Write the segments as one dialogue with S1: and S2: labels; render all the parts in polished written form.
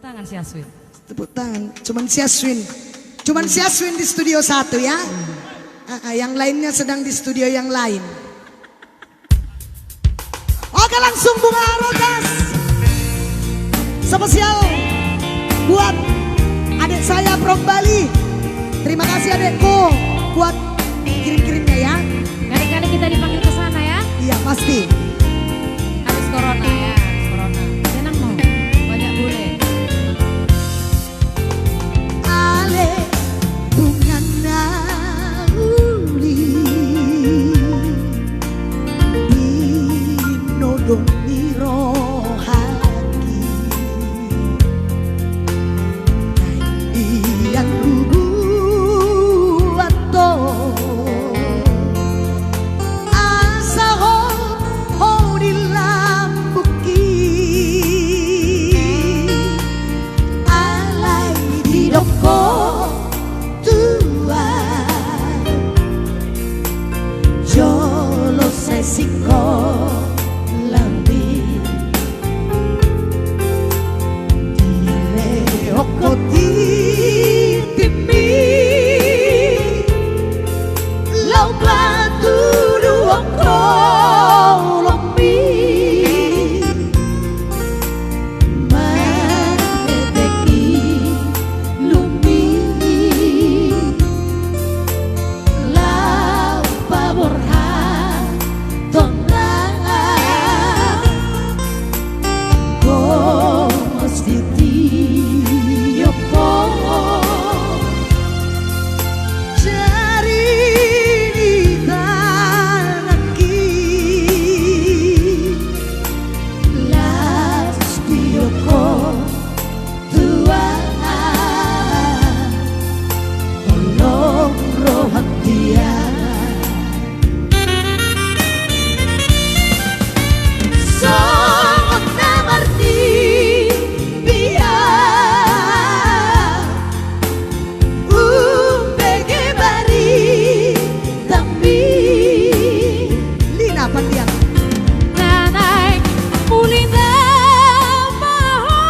S1: tangan si Aswin.
S2: Tepuk tangan. Cuman si Aswin di studio 1 ya. Yang lainnya sedang di studio yang lain. Oke, langsung Bunga Rogas. Spesial buat adik saya from Bali. Terima kasih adekku buat kirim-kirimnya ya.
S1: Kali-kali kita dipanggil ke sana ya.
S2: Iya pasti.
S1: Habis corona ya, habis corona. Senang mau, banyak bule.
S2: Ale bunga nauli binodoni rohaki yang buat to asa ho di lambuki alai di doko tua jolo sesiko lambi dire okoti timi lau baturu oko lombi maneteki lumi lau paborha tonang gomos ditiyopo cari di tanaki las piyoko tuan tolong rohak dia sangat namarti biar umbege bari tapi Lina Pandian
S1: Nanay mulina maho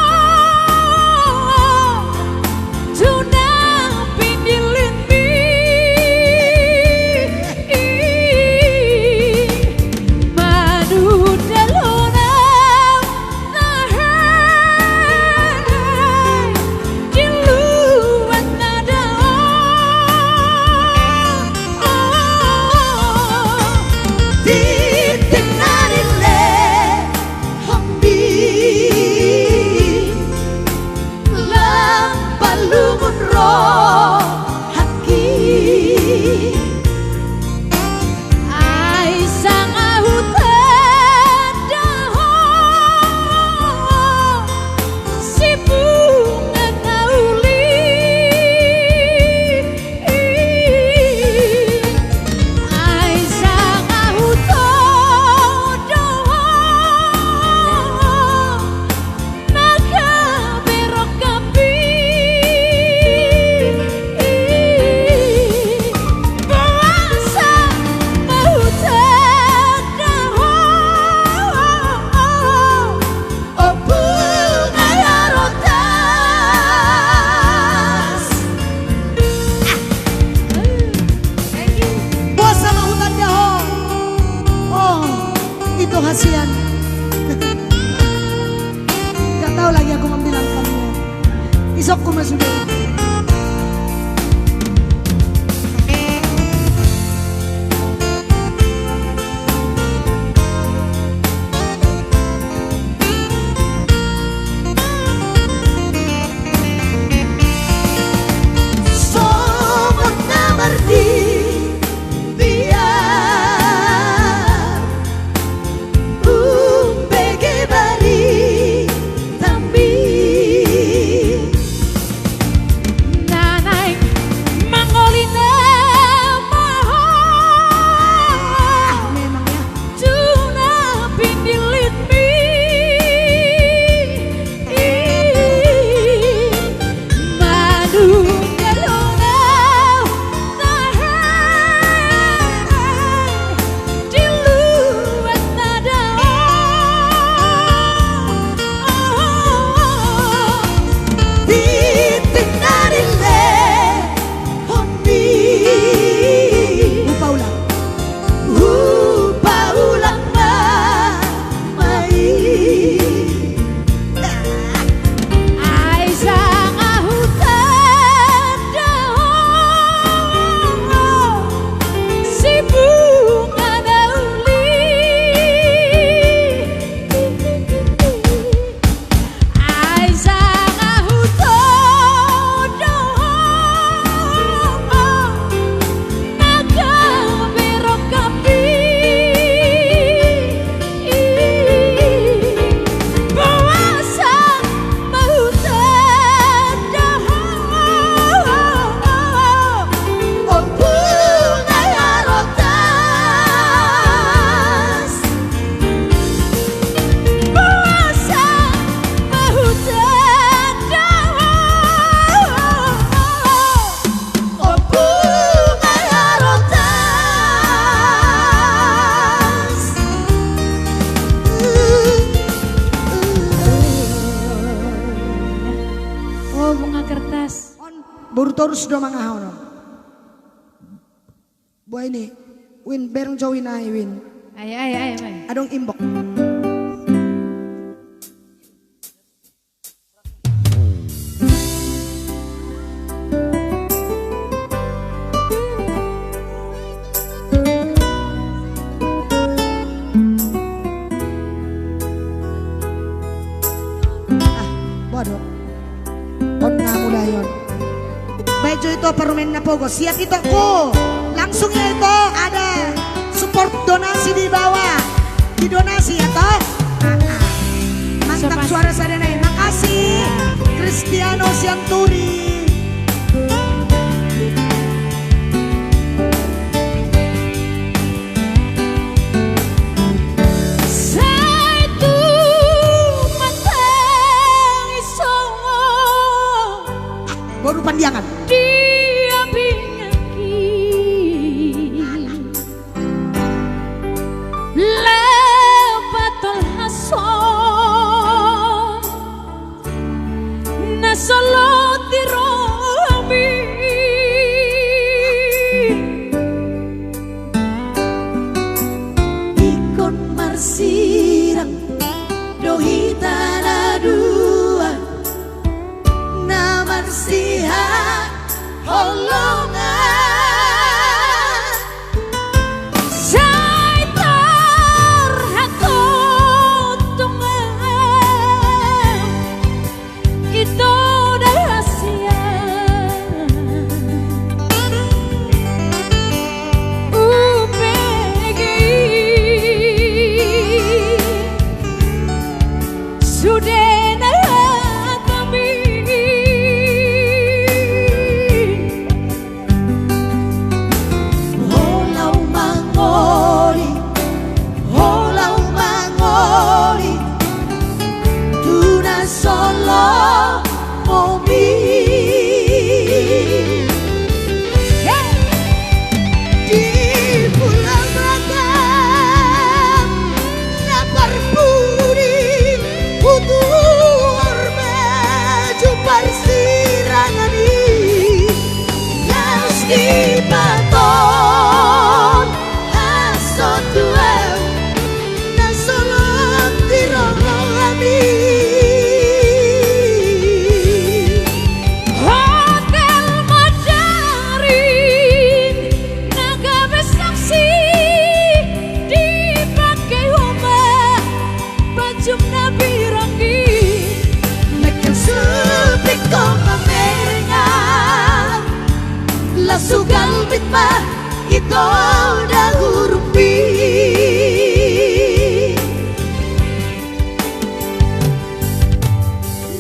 S1: tunang pindilin mi madu dalona nahay diluan nada
S2: titenarile hambi lampalungun rohaki
S1: ay sang ahutan dahon si bunga nauli ay sang ahutan dahon nakaberok kapi puasa mahutan dahon
S2: oh bunga rotas
S1: Thank you.
S2: puasa mahutan dahon oh itu hasian gak tahu lagi aku membilangkannya isokku sudah somos namarti biar umbege bari tambi
S1: bunga kertas.
S2: Baru terus do mangahon. Buah ini, win bereng jauhin ay win.
S1: Ayo.
S2: Adong imbok. Waduh, on ngamudayon. Bejo itu permen na pogo. Siap itu ko. Langsungnya itu ada support donasi di bawah. Di donasi ya toh. Mantap suara sadana. Makasih Cristiano Sianturi. Baru pandiangan.
S1: Dia binaki lebatol hason nasolo tiromi ikon marsirang dohitana dua naman siha holongan say terhatot tungan itu rahasia UPGI sudah solo momi di pulau Ragam lapar puri utur jumpar sirangani Laus di baton asot duel na solo tirolongami sugal bitma ito dahurumbi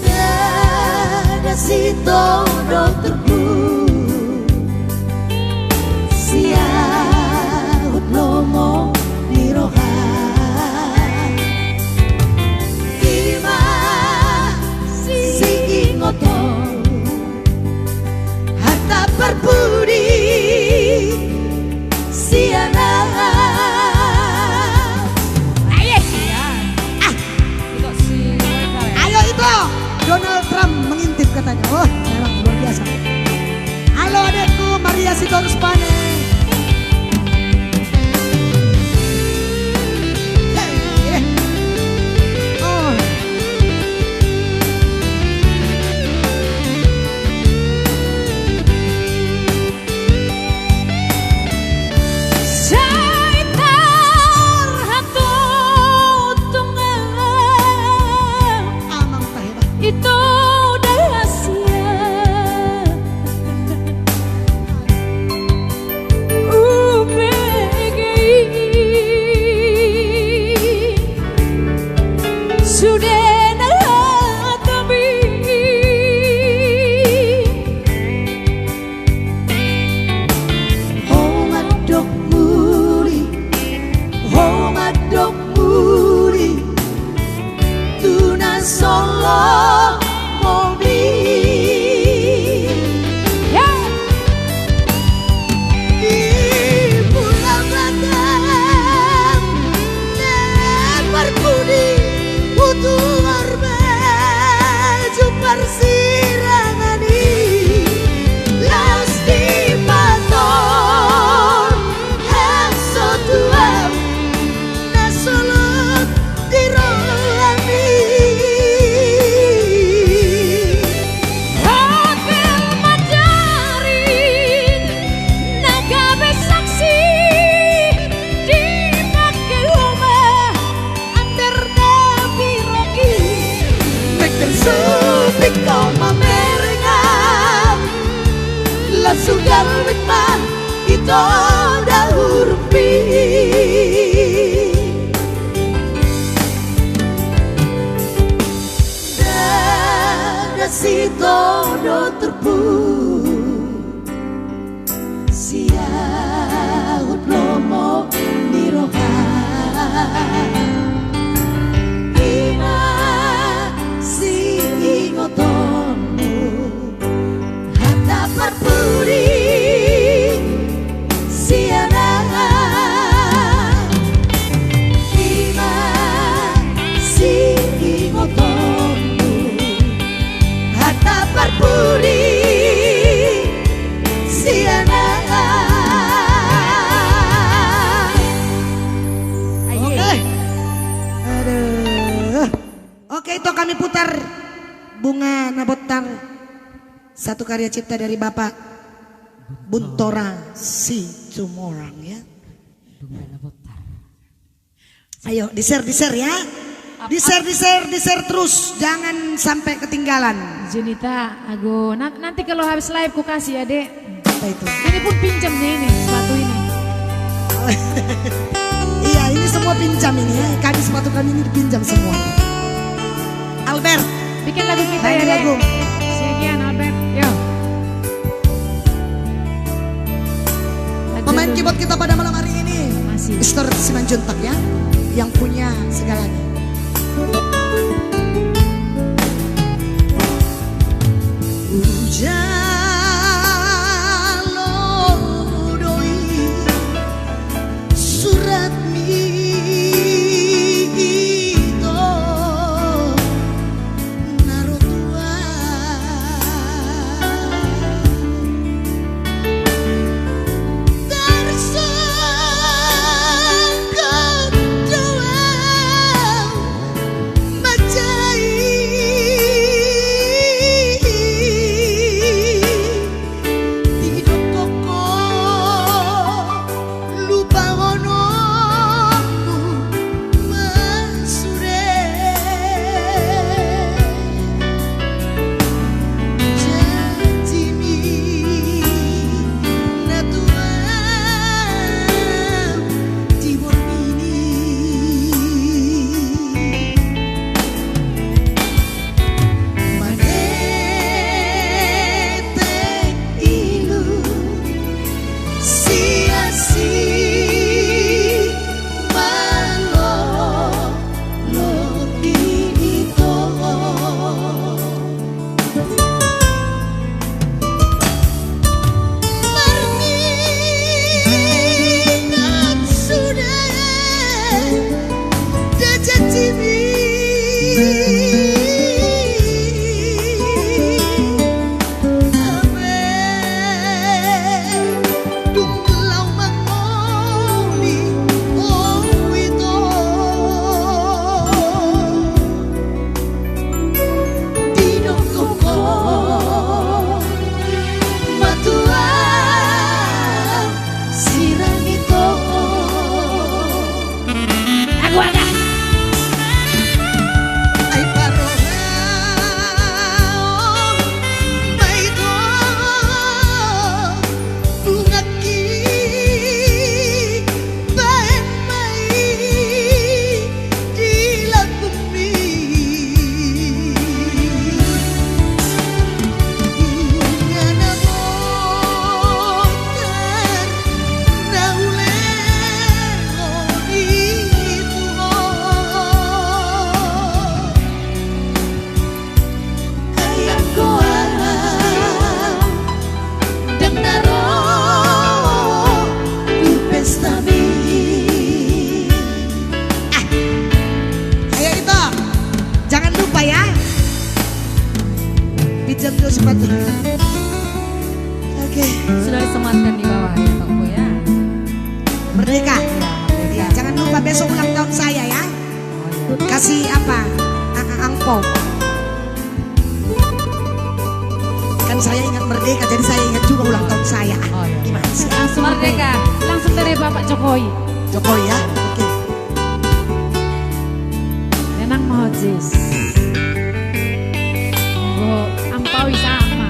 S1: nada sito dokterku siahut lomo niroha ima si ingoto harta berbudi siana. Ayo itu Donald Trump mengintip katanya. Oh memang luar biasa. Halo adekku Maria Sitorus Pane. Itu rahasia persirangan
S2: sugal witman ito dahurpi dada si todo terpu siahut lomo niroha ina si ingotonmu hatapan puri siana ina si ingotonmu hatapan puri siana. Oke, itu kami putar Bunga Nabotar, satu karya cipta dari Bapak Buntora Situmorang ya.
S3: Bunga Nabotar.
S2: Ayo di-share ya. Di-share terus, jangan sampai ketinggalan.
S3: Junita, aku nanti kalau habis live ku kasih ya, Dek.
S2: Apa itu?
S3: Ini pun pinjam nih ini, sepatu ini.
S2: Iya, ini semua pinjam ini ya. Kami sepatu kami ini dipinjam semua. Albert,
S3: bikin lagu kita ya, Dek.
S2: lagu.
S3: Sekian Albert, yo.
S2: Pemain keyboard kita pada malam hari ini
S3: Masih.
S2: Mr. Simanjuntak ya, yang punya segalanya. Surat mito narutua tersangkut doang macai hidup koko lupa wonoku masure janjimi natuang timur ini manete ilu sia-si malo lo dinito marminat sudah dajajimi Dumlau mangoni oh itu Dino koko matua sirang itu
S3: Aku ada.
S2: Ay paroha maito bungaki baen mai dilang bumi ngana motar naule itu ayam goa dan naro di pesta mi ayo itu jangan lupa ya pinjam dulu sepatu. Oke,
S3: Sudah disematkan di bawah ya, Pak Bu ya.
S2: merdeka
S3: Merdeka.
S2: ya, jangan lupa besok ulang tahun saya ya,
S3: Oh, ya.
S2: kasih apa angpau kan saya ingat merdeka jadi saya ingat juga ulang tahun saya.
S3: Oh, ya.
S2: Gimana sih
S3: Langsung merdeka, langsung dari Bapak Jokowi.
S2: Jokowi ya. Oke.
S3: Nenang Mahojis. Monggo ampawi sama.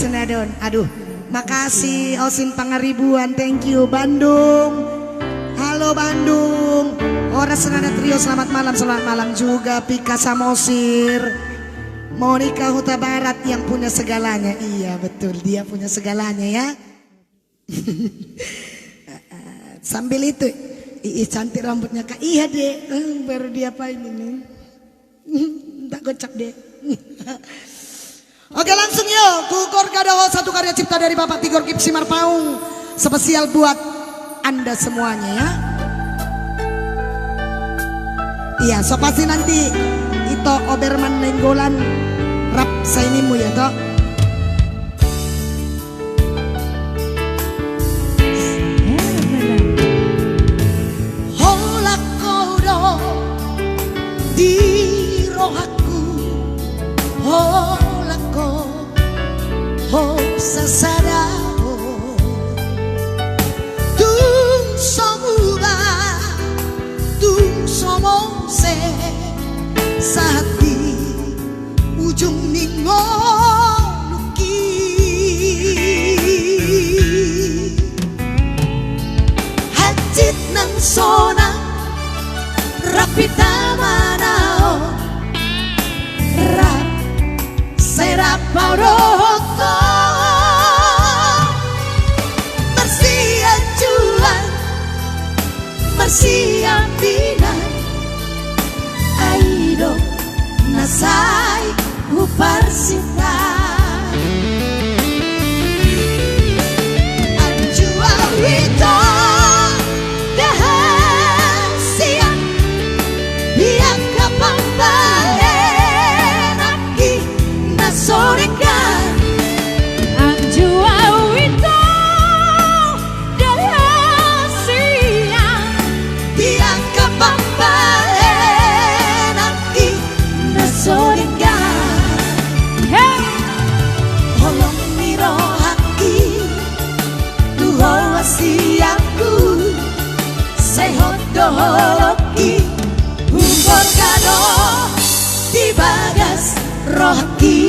S2: senadon. Aduh, makasih Osin Pangaribuan, thank you. Bandung, halo Bandung. Ora Senada Trio, selamat malam juga. Pika Samosir, Monica Huta Barat yang punya segalanya. Iya betul, dia punya segalanya ya. Sambil itu, cantik rambutnya Kak. Iya deh, baru diapain ini? Tak gocap deh. Oke langsung yuk, Kukor Kadaho, satu karya cipta dari Bapak Tigor Gipsi Marpaung, spesial buat Anda semuanya ya. Iya, so pasti nanti itu Oberman Nenggolan rap sainimu ya toh. Di rohaku holako ho sasadao tung somuba tung somose saat di ujung ningo luki hajit nang sonang rapita manao rap serap pauroto Marsia juan Marsia binan aido nasai uparsita anjua wito holoki Kukor Kado di bagas rohki.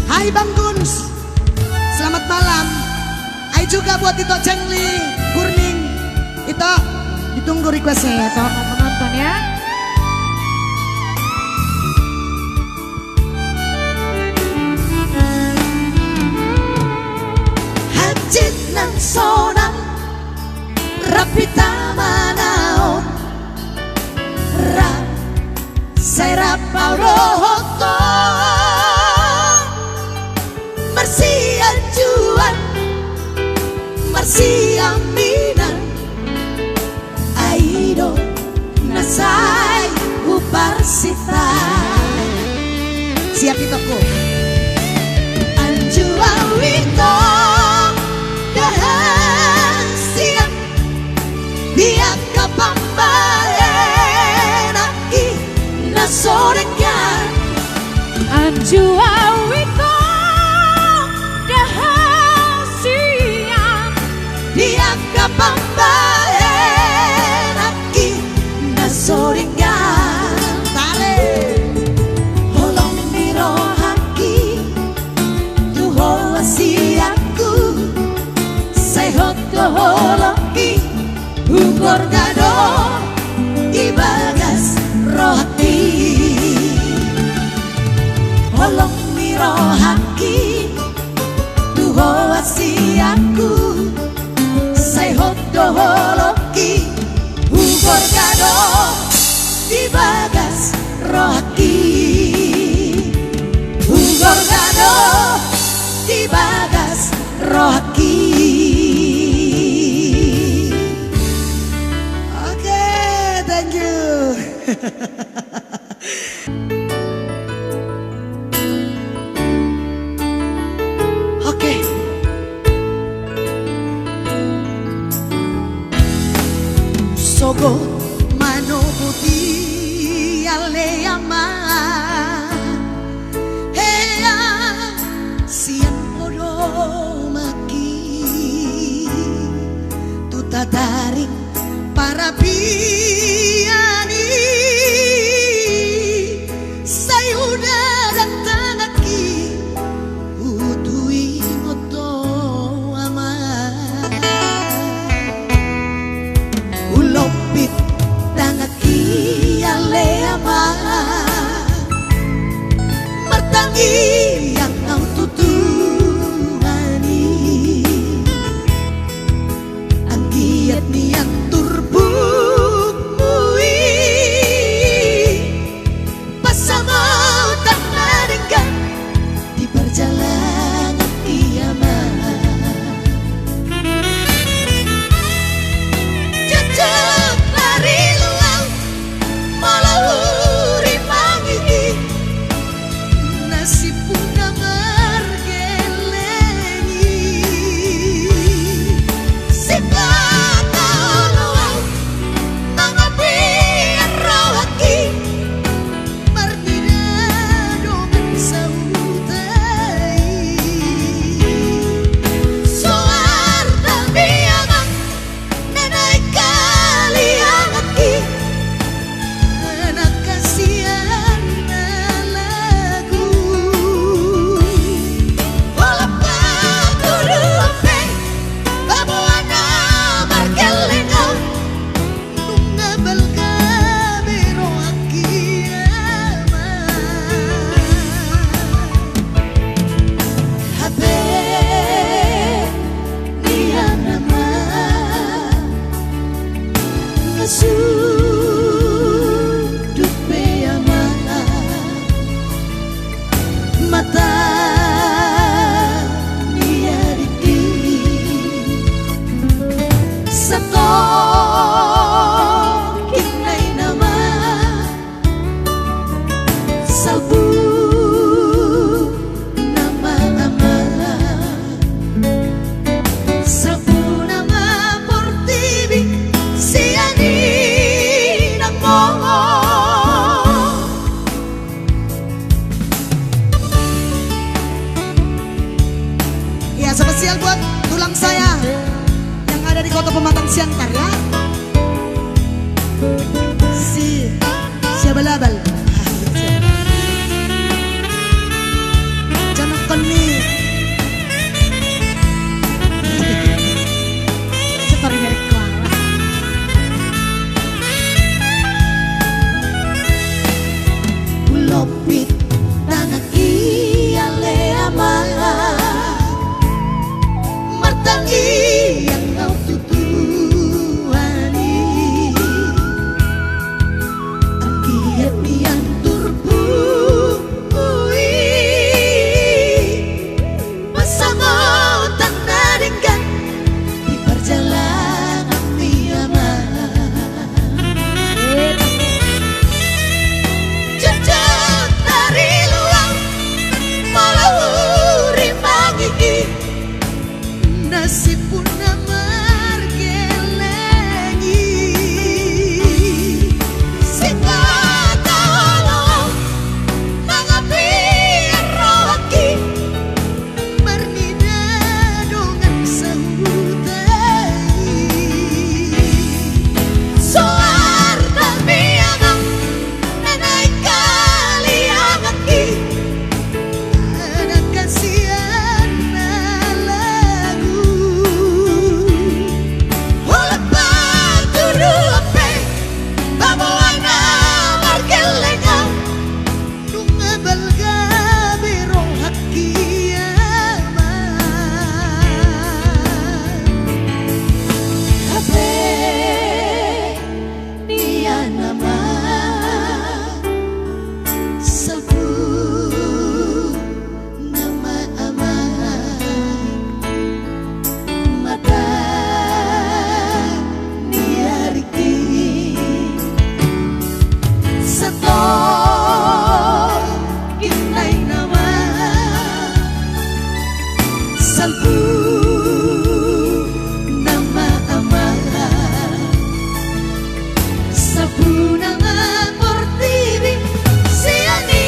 S2: Hai Bang Guns, selamat malam. Hai juga buat Ito Cengli, Kurning. Ito ditunggu requestnya ya toh.
S3: Penonton ya.
S2: Hajit nang sonang rapita manao rap serap pauroto Marsia juan Marsia minan aido nasai uparsita. Siap Itoko anjua wito siap dia kapambalenaki nasorengan
S3: Anjua wito siap
S2: dia kapambalenaki nasorengan tale holong mirohaki tuho asiaku sehoto holoki Kukor Kado di bagas rohati holong mirohaki tuho asiaku sehoto holoki Kukor Kado di bagas rohati Kukor Kado di bagas rohaki. Thank you. Oke. Sogo mano budi aleyama hea siang odo maki tuta tarik para piani sayuda datang Spesial buat tulang saya yang ada di Kota Pematang Siantar ya. Si Syabal-abal. Jangan koni. Seperti merek kuala.
S1: Lopit tangan iya lea malah martangi yang kau tutuani akiat nian turbui bersama tanda dengan di perjalanan miama jejak dari luar malah rimangi nasib pun namar gelengi sifat Allah mengapi rohaki bernida dengan sehutai soar tapi agam nenai kali agaki ada kasihan lagu oleh batu rupe babawana margelenga nunga belga biro hakiyama ape dia nama sabu nama aman mata niariki seto kinai nama sabu nama aman sabu nama portivi siani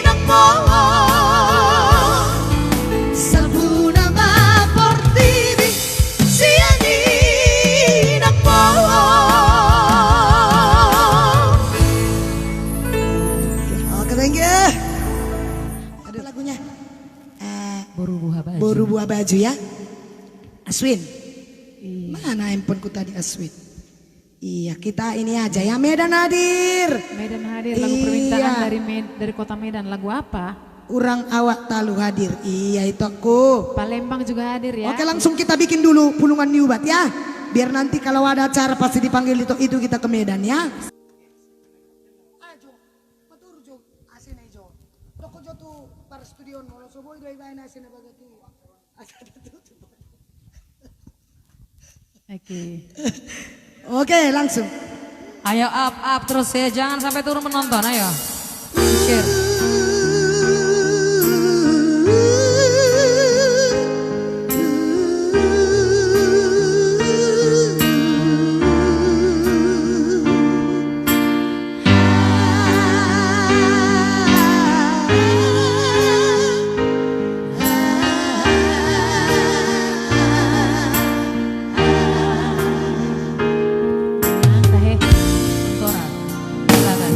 S1: namo sabu nama portivi siani namo.
S2: Oke, thank you. Ada lagunya.
S3: Buru buah baju.
S2: Buru buah baju ya. Aswin. Mana handphoneku tadi Aswin? Iya, kita ini aja ya, Medan hadir.
S3: Medan hadir, lagu
S2: Iya.
S3: permintaan dari kota Medan. Lagu apa?
S2: Urang awak talu hadir. Iya, itu aku.
S3: Palembang juga hadir ya.
S2: Oke, langsung kita bikin dulu pulungan Niubat ya. Biar nanti kalau ada acara pasti dipanggil itu kita ke Medan ya.
S3: Oke.
S2: Oke, langsung.
S4: Ayo up terus ya, jangan sampai turun menonton, ayo. Share.
S3: Tahe.
S4: Suara. Silakan.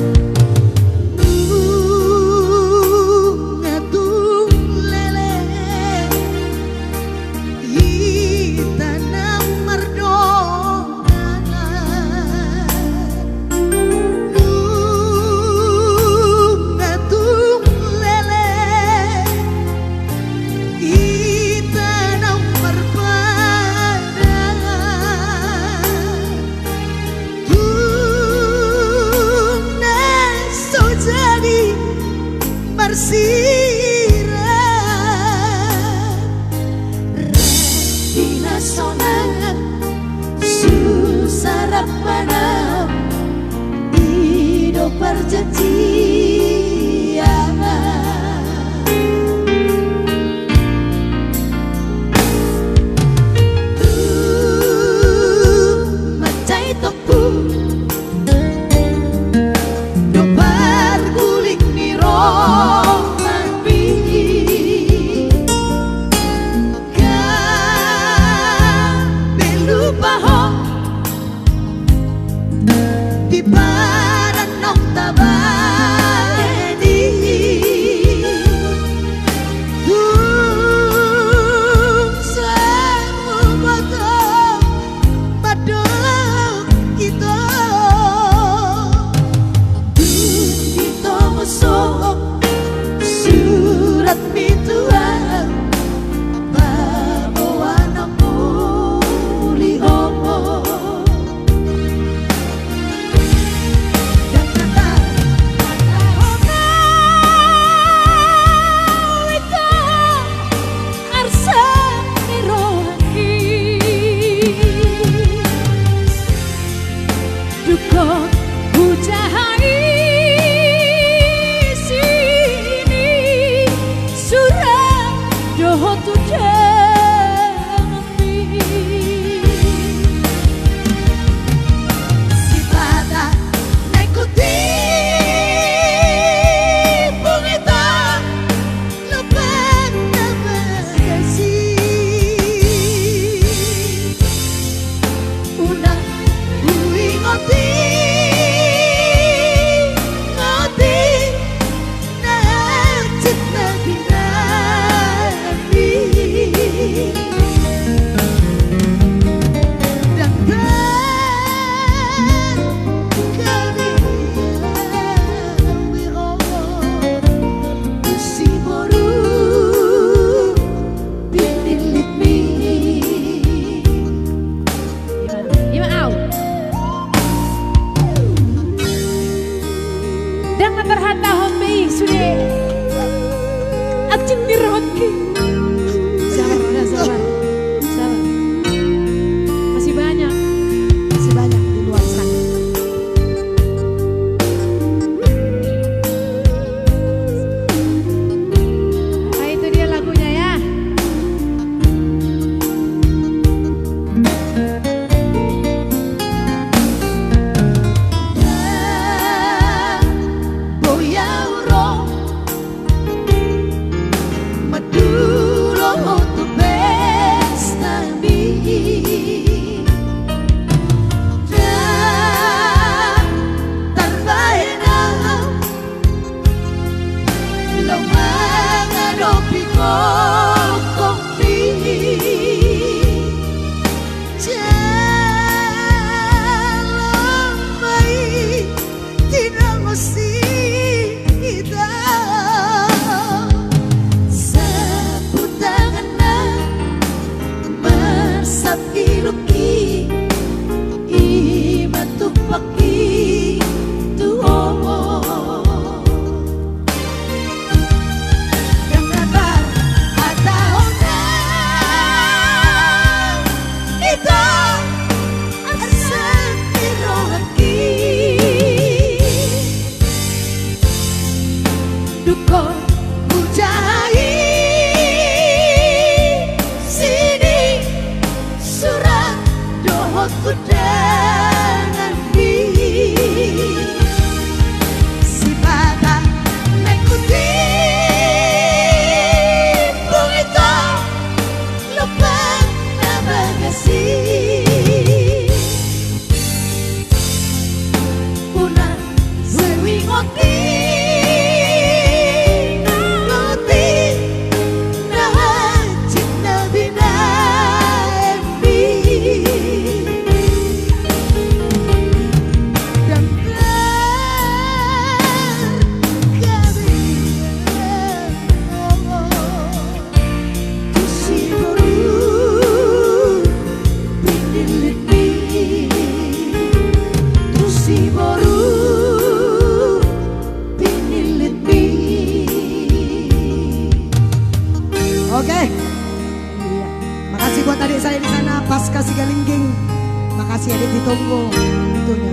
S2: dengan diri si bata mengikuti bungito lupa na bagasi una sewingoti ngoti na hajit na binaembi dan Oke, makasih buat adik saya di sana pas kasih galingging. Makasih adik ditunggu itunya.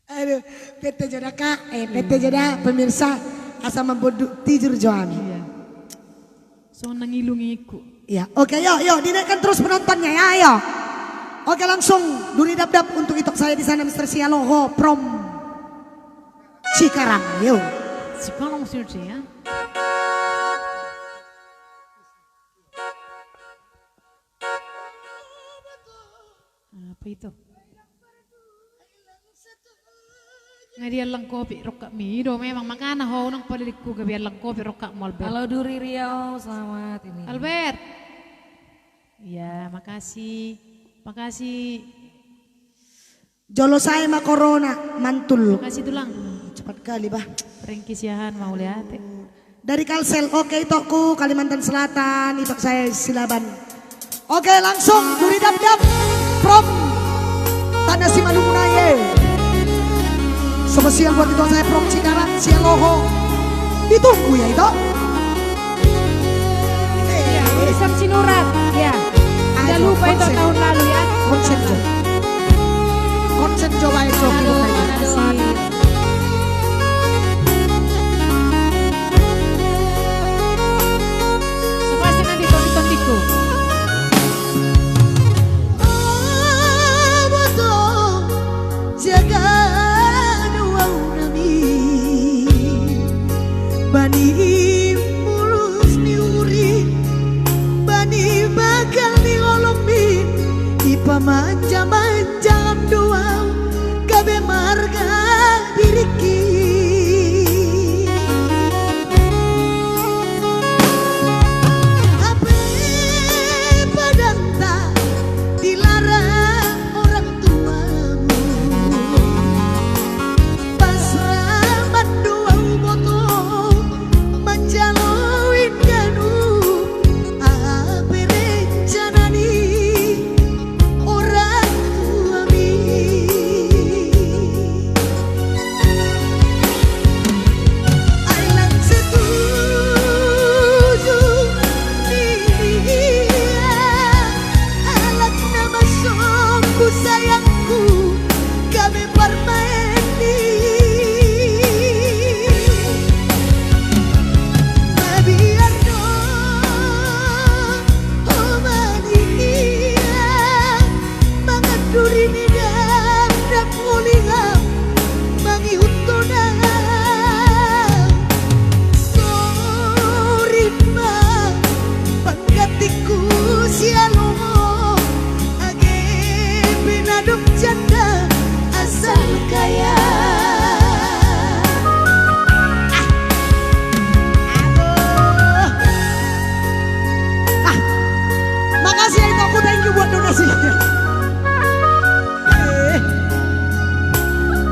S2: Aduh, PT Joda Kak, PT Joda pemirsa asal membodoh tidur Joan.
S3: Iya. So nangilungiku.
S2: Ya, oke, yuk dinaikkan terus penontonnya ya, ayo. Oke, langsung duri dap untuk itok saya di sana Mr. Sialoho from Cikarang, yuk.
S3: Sekarang sih ya. Apa itu? Ngadia lang kopi rokak mido memang makana ho nang paliliku gabiar lang kopi rokak mo Albert.
S4: Halo Duri Riau, selamat ini.
S3: Albert. Ya, makasih. Makasih.
S2: Jolo saya mah corona mantul.
S3: Makasih tulang.
S2: Cepat kali bah.
S3: Rengkisiahan mau lihat.
S2: Dari Kalsel, oke itokku Kalimantan Selatan, itok saya Silaban. Oke langsung duri dap from Tanah Simalungunaye. Spesial buat itok saya from Cikarang, Sialoho. Ditunggu ya itok.
S3: Urusan Sinurat, ya. Jangan lupa itu
S2: konsen.
S3: tahun lalu ya.
S2: Konsen Jo. Konsen Jo bae Jo.
S3: Terima kasih. Supaya nanti tondiku.
S2: Bani mulus niuri bani bakal niolomin ipa manja-manja doa kabe marga diriki ape padanta dilarang orang tuamu pasrah doa boto manjaloin ganu ape rencanani orang tuami Ailang setuju dia alat nama songku sayangku kami permeni biar dong oh mania menganduri nidam dan muliham mengihutona sorima pangkatiku sialomo age pinadok janda asal kaya makasih ya aku thank you buat donasinya.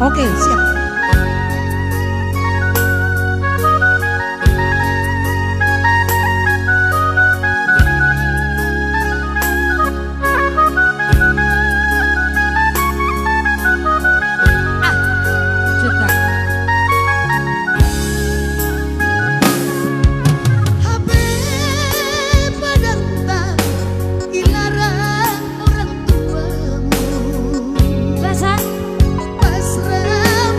S2: Oke, siap.
S3: Cetak.
S2: HP padanta dilarang orang tuamu
S3: Rasa
S2: pasrah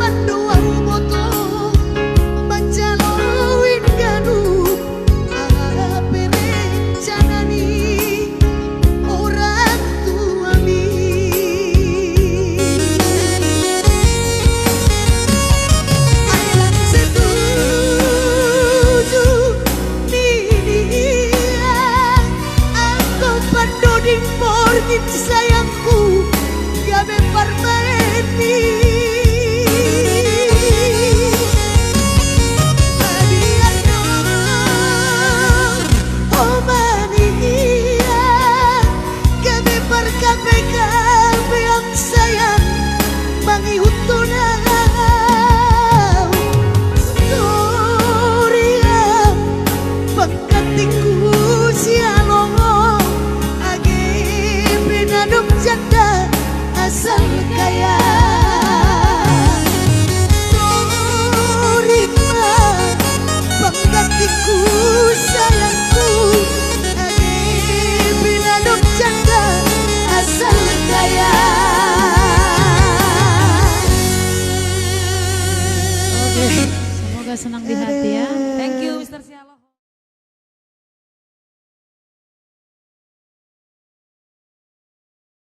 S3: Semoga senang di hati ya.
S4: Thank you Mr. Sialoh.